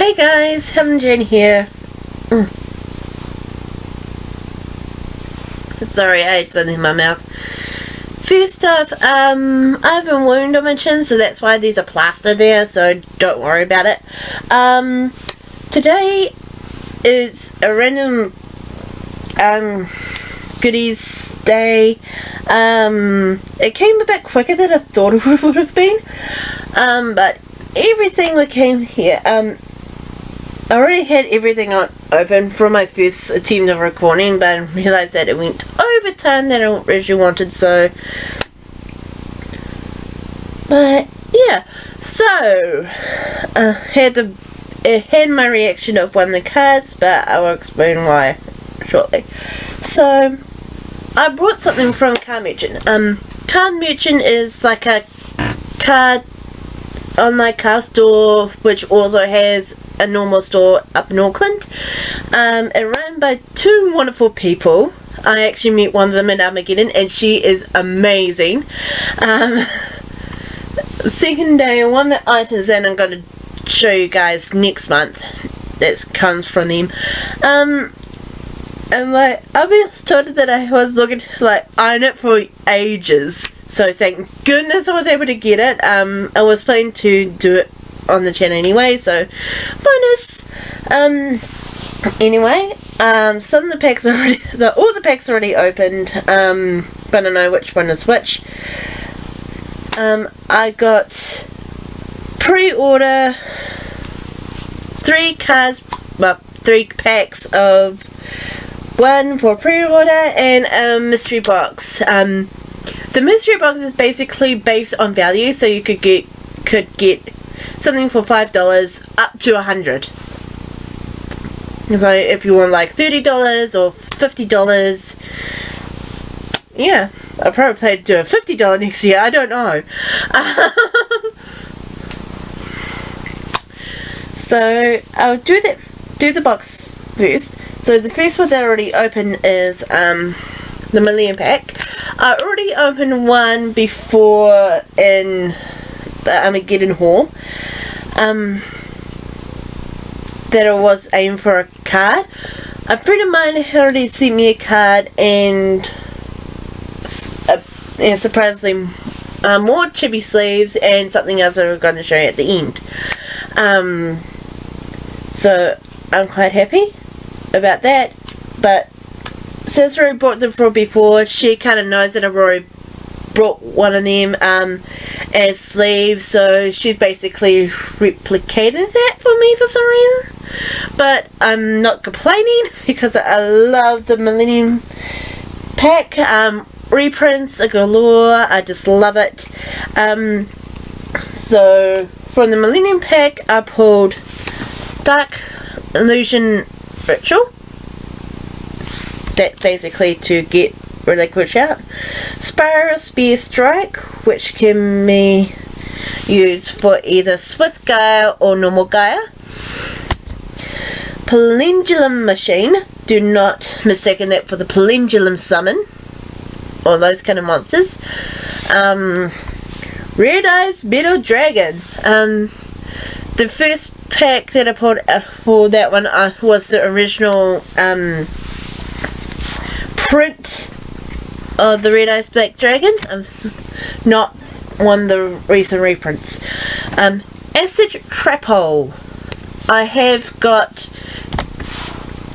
Hey guys, Helen Jane here. Sorry, I had something in my mouth. First off, I have a wound on my chin, so that's why there's a plaster there, so don't worry about it. Today is a random goodies day. It came a bit quicker than I thought it would have been, but everything that came here, I already had everything open for my first attempt of recording, but I realised that it went over time that I originally wanted, so... But, yeah. So, it had my reaction of one of the cards, but I will explain why shortly. So, I brought something from Card Merchant. Card Merchant is like a online card store, which also has a normal store up in Auckland. It's run by two wonderful people. I actually met one of them in Armageddon, and she is amazing. The second day, one of the items that I'm going to show you guys next month that comes from them. And like, I've been told that I was looking to like own it for ages. So thank goodness I was able to get it. I was planning to do it on the channel anyway, so bonus. Anyway, some of the packs are already, all the packs are already opened, but I don't know which one is which. I got pre-order 3 packs of one for pre-order and a mystery box. The mystery box is basically based on value, so you could get something for $5 up to $100. So if you want like $30 or $50, yeah, I'll probably plan to do a $50 next year. I don't know. So I'll do the box first. So the first one that I already opened is the Millennium Pack. I already opened one before in the Armageddon haul. That I was aiming for a card. A friend of mine had already sent me a card and surprisingly more chibi sleeves and something else that I'm going to show you at the end. So I'm quite happy about that, but since I already bought them from before, she kind of knows that I've already brought one of them as sleeves, so she basically replicated that for me for some reason. But I'm not complaining because I love the Millennium Pack. Reprints are galore. I just love it. So from the Millennium Pack, I pulled Dark Illusion Ritual. That basically to get Relinquish out. Spiral Spear Strike, which can be used for either Swift Gaia or normal Gaia. Pendulum Machine, do not mistake that for the Pendulum Summon or those kind of monsters. Red Eyes Metal Dragon. The first pack that I pulled out for that one was the original print of the Red Eyes Black Dragon. Not one of the recent reprints. Acid Trap Hole. I have got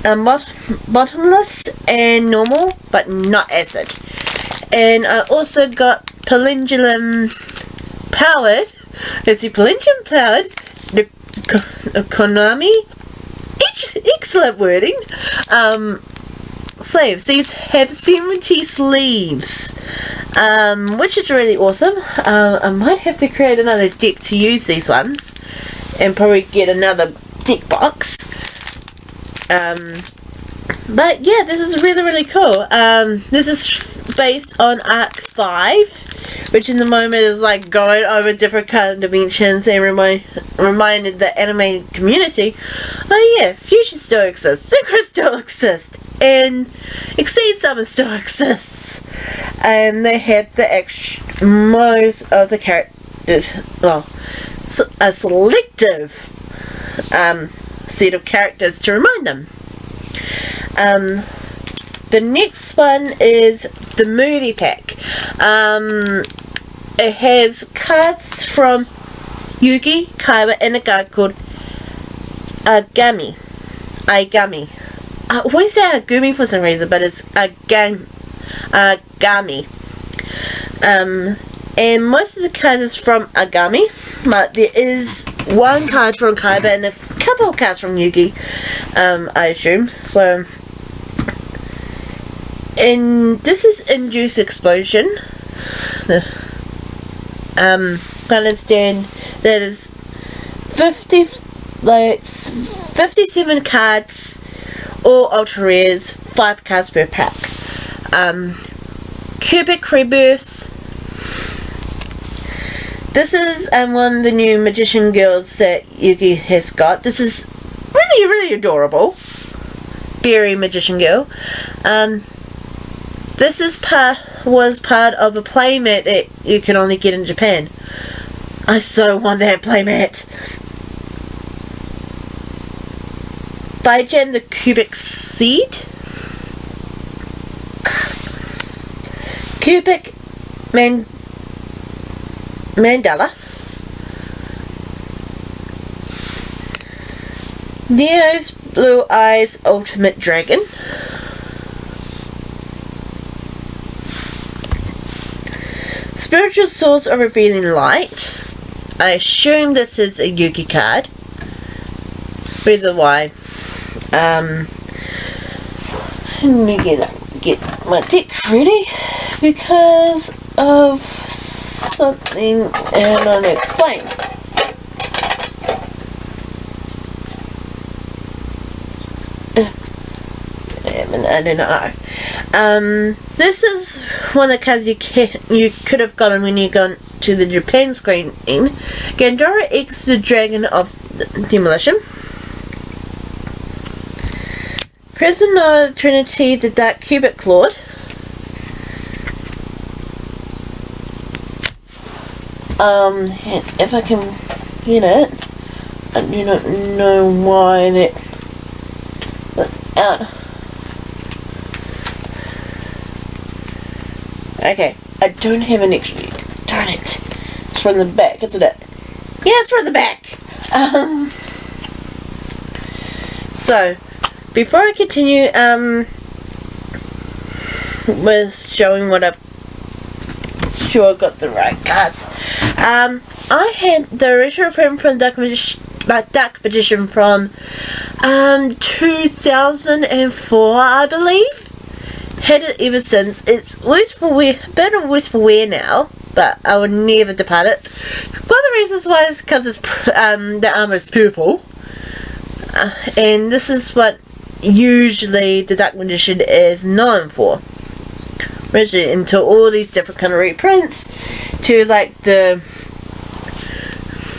bottomless and normal, but not acid. And I also got Pendulum Powered. Let's see, Pendulum Powered. The Konami. Excellent wording. Sleeves. These have 70 sleeves, which is really awesome. I might have to create another deck to use these ones and probably get another deck box. But yeah, this is really cool. This is based on Arc 5, which in the moment is like going over different kind of dimensions and reminded the anime community, oh yeah, Fusion still exists, Synchro still exists, and Exceed Summon still exists. And they have most of the characters, well, a selective set of characters to remind them. The next one is the movie pack. It has cards from Yugi, Kaiba, and a guy called Agami. I always say Agumi for some reason, but it's Agami. And most of the cards is from Agami, but there is one card from Kaiba and a couple of cards from Yugi, I assume. So, and this is Induce Explosion. I understand that is 57 cards, all ultra rares, 5 cards per pack. Cubic Rebirth. This is one of the new magician girls that Yugi has got. This is really, really adorable. Berry magician girl. This was part of a playmat that you can only get in Japan. I so want that playmat. Baijan the Cubic Seed. Cubic Mandala. Neo's Blue Eyes Ultimate Dragon. Spiritual Source of Revealing Light. I assume this is a Yugi card. Reason why. Let me get my deck ready because of something, and I'll explain. I don't know. This is one of the cards you could have gotten when you gone to the Japan screening. Gandora X, the Dragon of Demolition. Crescendo Trinity, the Dark Cubic Lord. If I can get it, I do not know why that out. Okay, I don't have an extra. Darn it! It's from the back, isn't it? Yeah, it's from the back. So, before I continue, with showing what I've sure got the right cards. I had the original print from Dark Magician from 2004, I believe. Had it ever since. It's loose for wear, bit of loose for wear now, but I would never depart it. One of the reasons why is because it's the armor is purple, and this is what usually the Dark Magician is known for. Originally, into all these different kind of reprints, to like the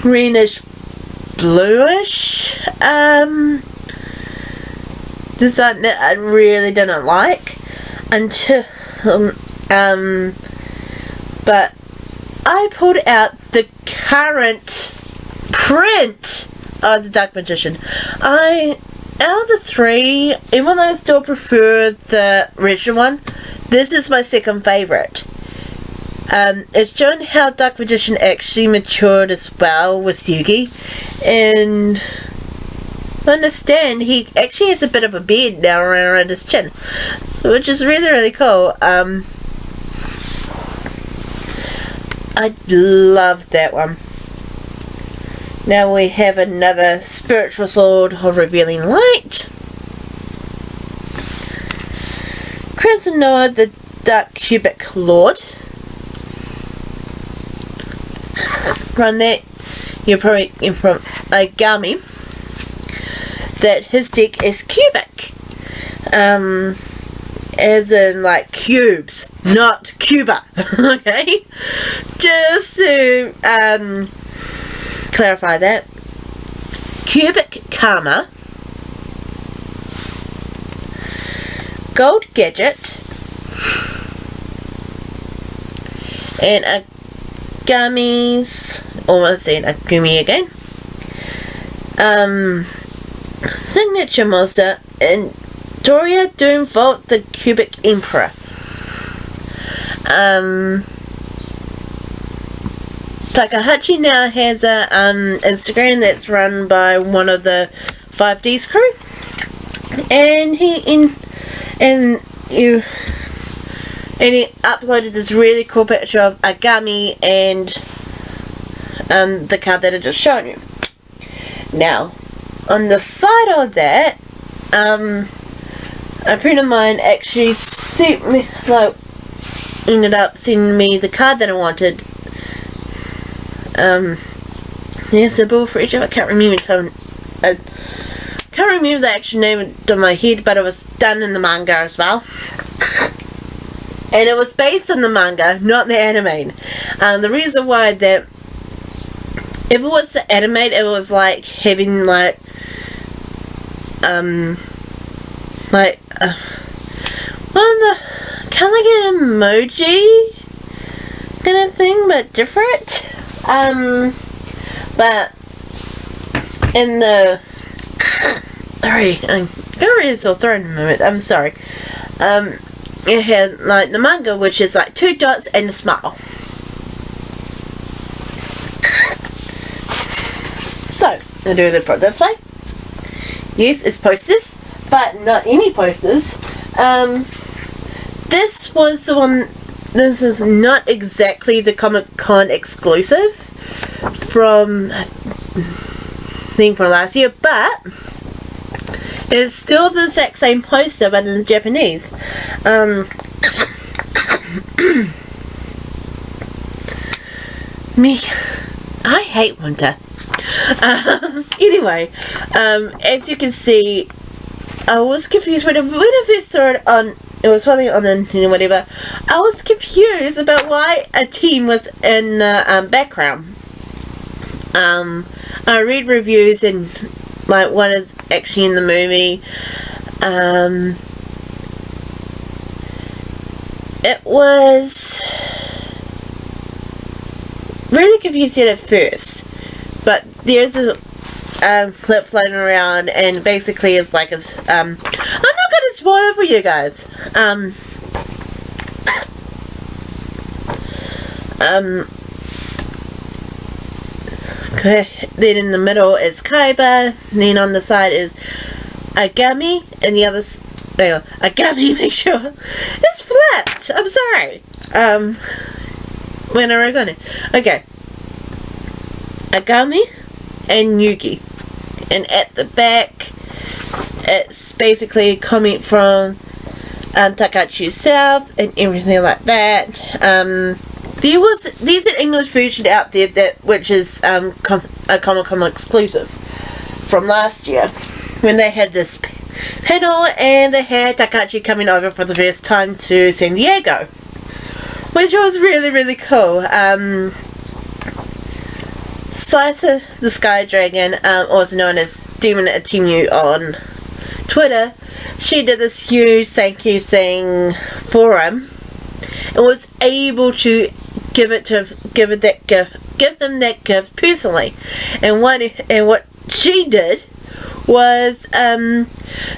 greenish bluish design that I really didn't like until but I pulled out the current print of the Dark Magician. Out of the three, even though I still prefer the original one, this is my second favourite. It's shown how Dark Magician actually matured as well with Yugi, and I understand he actually has a bit of a beard now around his chin, which is really, really cool. I love that one. Now we have another Spiritual Sword of Revealing Light. Crimson Noah, the Dark Cubic Lord. From that, you're probably from Agami, that his deck is cubic. As in like cubes, not Cuba. Okay? Just to clarify that. Cubic Karma. Gold Gadget. And Agami's, almost saying Agumi again. signature monster, and Doria Doomvault, the Cubic Emperor. Takahashi now has a Instagram that's run by one of the 5D's crew, and he uploaded this really cool picture of Agami and the card that I just shown you. Now, on the side of that, a friend of mine actually ended up sending me the card that I wanted. There's a bill for each of I can't remember the actual name on my head, but it was done in the manga as well. And it was based on the manga, not the anime. The reason why that, if it was the anime, it was like having kind of like an emoji kind of thing, but different. But in the sorry, I'm gonna read this all through in a moment. I'm sorry. It had like the manga, which is like 2 dots and a smile. So I'll do it for this way. Yes, it's posters, but not any posters. This was the one. This is not exactly the Comic-Con exclusive from last year, but it's still the exact same poster, but in Japanese. I hate winter. Anyway, as you can see, I was confused when I first saw it on. It was probably on the internet, whatever. I was confused about why a team was in the background. I read reviews and like what is actually in the movie. It was really confusing at first, but there's a clip floating around, and basically it's like I'm not gonna spoil it for you guys. Okay, then in the middle is Kaiba, then on the side is Agami, and the other Agami, make sure it's flipped. I'm sorry. When are we gonna? Okay, Agami and Yugi, and at the back it's basically a comment from Takahashi himself and everything like that. There's an English version out there which is a Comic-Con exclusive from last year when they had this panel and they had Takahashi coming over for the first time to San Diego, which was really, really cool. Saita the Sky Dragon, also known as Demon Atemu on Twitter, she did this huge thank you thing for him and was able to give him that gift personally. And what she did was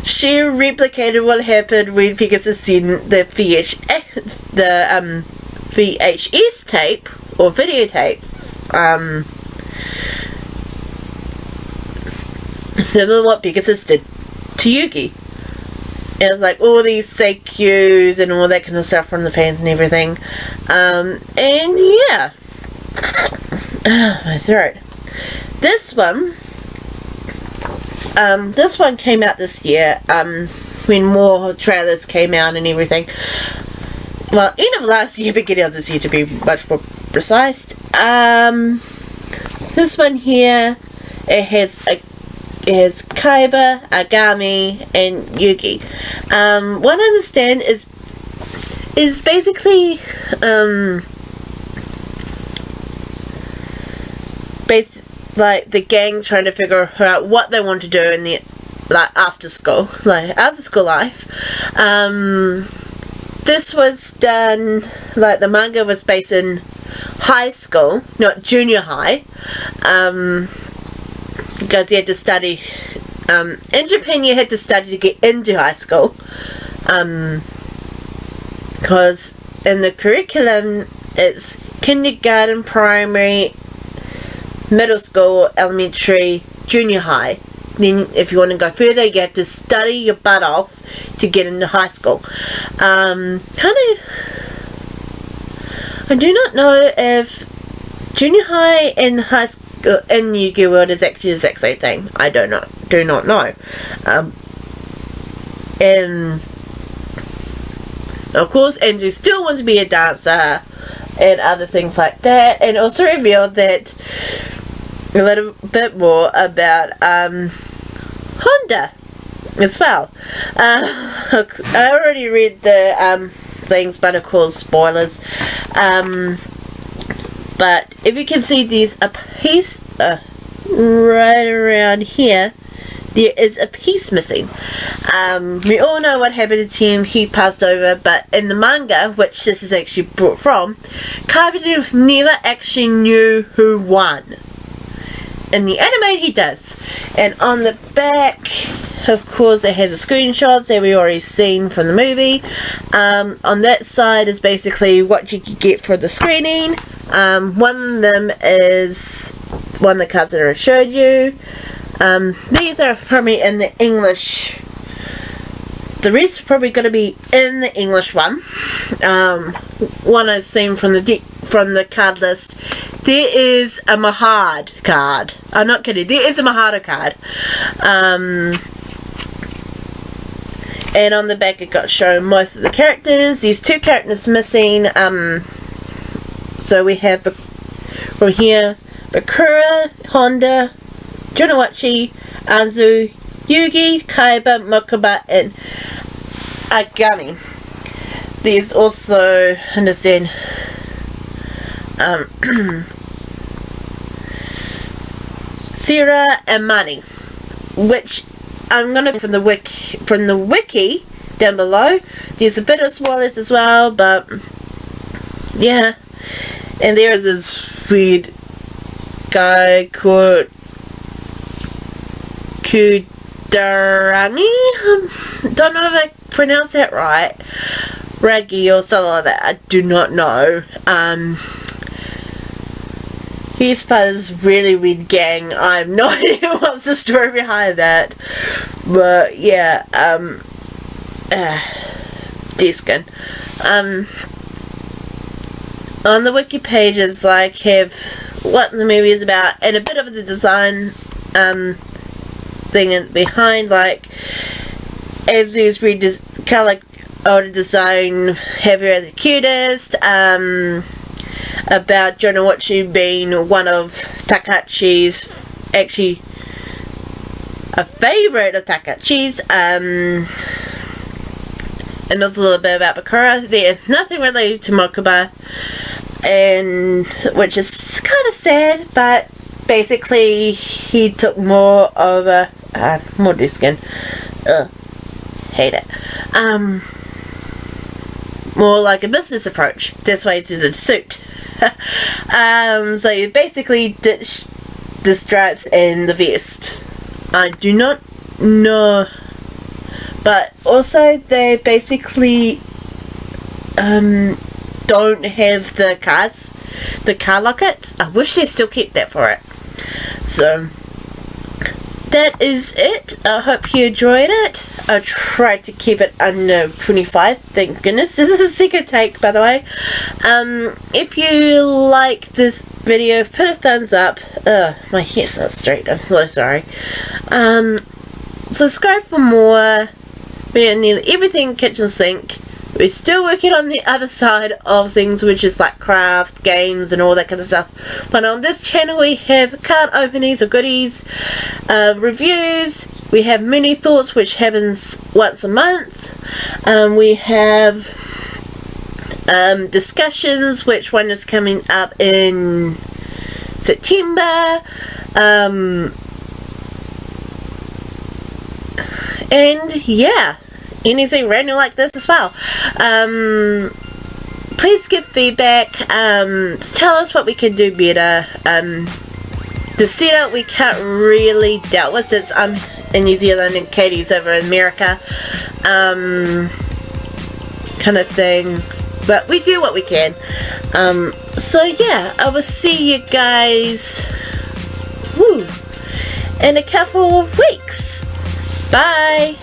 she replicated what happened when Pegasus sent the VHS tape or videotape, similar to what Pegasus did to Yugi. It was like all these thank yous and all that kind of stuff from the fans and everything. And yeah. My throat. This one came out this year, when more trailers came out and everything. Well, end of last year, beginning of this year to be much more precise. This one here, it has Kaiba, Agami, and Yugi. What I understand is basically like the gang trying to figure out what they want to do in the after school life. This was done, like the manga was based in high school, not junior high. because you had to study. In Japan, you had to study to get into high school. Because in the curriculum, it's kindergarten, primary, middle school, elementary, junior high. Then if you want to go further, you have to study your butt off to get into high school. I do not know if junior high and high school in YGO world is actually the exact same thing. I do not know. And of course, Andrew still wants to be a dancer and other things like that, and also revealed that a little bit more about Honda as well. I already read the things, but of course spoilers. But if you can see, there's a piece right around here. There is a piece missing. We all know what happened to him. He passed over, but in the manga, which this is actually brought from, Carpenter never actually knew who won. In the anime, he does. And on the back, of course, it has the screenshots that we already seen from the movie. On that side is basically what you could get for the screening. One of them is one of the cards that I showed you. These are probably in the English. The rest are probably going to be in the English one. One I've seen from the card list. There is a Mahad card. I'm not kidding. There is a Mahada card. And on the back it got shown most of the characters. There's 2 characters missing. So we have from here Bakura, Honda, Junawachi, Anzu, Yugi, Kaiba, Mokuba, and Agami. There's also, understand, Sira and Mani, which I'm gonna from the wiki down below. There's a bit of spoilers as well, but yeah. And there is this weird guy called Kudarangi. Don't know if I pronounced that right. Raggy or something like that. I do not know. He's part of this really weird gang. I have no idea what's the story behind that. But yeah, Deskin. On the wiki pages, like, have what the movie is about and a bit of the design thing behind, like Azu's color older design, heavier the cutest, about Jonawachi being one of Takachi's, actually a favourite of Takachi's, and also a little bit about Bakura. There's nothing related to Mokuba, and which is kind of sad, but basically he took more of a more Deskin. Hate it. More like a business approach. That's why he did the suit. So you basically ditched the stripes and the vest. I do not know, but also they basically don't have the cards, the car lockets. I wish they still kept that for it. So that is it. I hope you enjoyed it. I tried to keep it under 25. Thank goodness. This is a second take, by the way. If you like this video, put a thumbs up. My hair's not straight. I'm so sorry. Subscribe for more. We need everything kitchen sink. We're still working on the other side of things, which is like craft, games, and all that kind of stuff. But on this channel, we have card openings or goodies, reviews. We have mini thoughts, which happens once a month. We have discussions, which one is coming up in September. And yeah, anything random like this as well. Please give feedback. Tell us what we can do better. the setup we can't really deal with since I'm in New Zealand and Katie's over in America, kind of thing, but we do what we can. So yeah, I will see you guys in a couple of weeks. Bye.